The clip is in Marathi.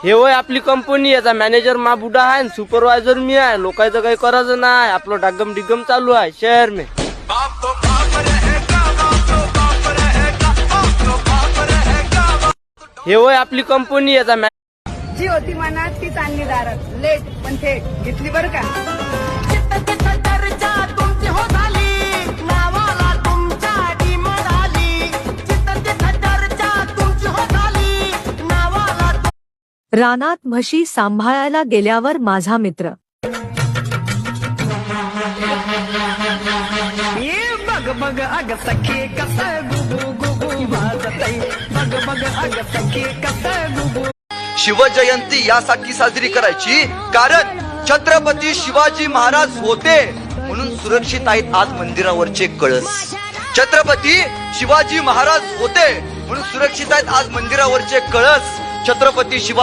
हे होय आपली कंपनी, याचा मॅनेजर मा बुडा आहे, सुपरवायझर मी आहे. लोकांचं काही करायचं नाही, आपलं डागम डिगम चालू आहे शहर में. हे होय आपली कंपनी, याचा जी होती मनात ती चांगली दारात, लेट पण थेट घेतली बरं का. रानात म्हशी सांभाळायला गेल्यावर माझा मित्र. बग बग अग सखे कसं गुगु गुगु वाजतय, बग बग अग सखे कसं गुगु. शिवजयंती यासाठी साजरी करायची कारण छत्रपती शिवाजी महाराज होते म्हणून सुरक्षित आहेत आज मंदिरावरचे कळस. छत्रपती शिवाजी महाराज होते म्हणून सुरक्षित आहेत आज मंदिरावरचे कळस. छत्रपती शिवाजी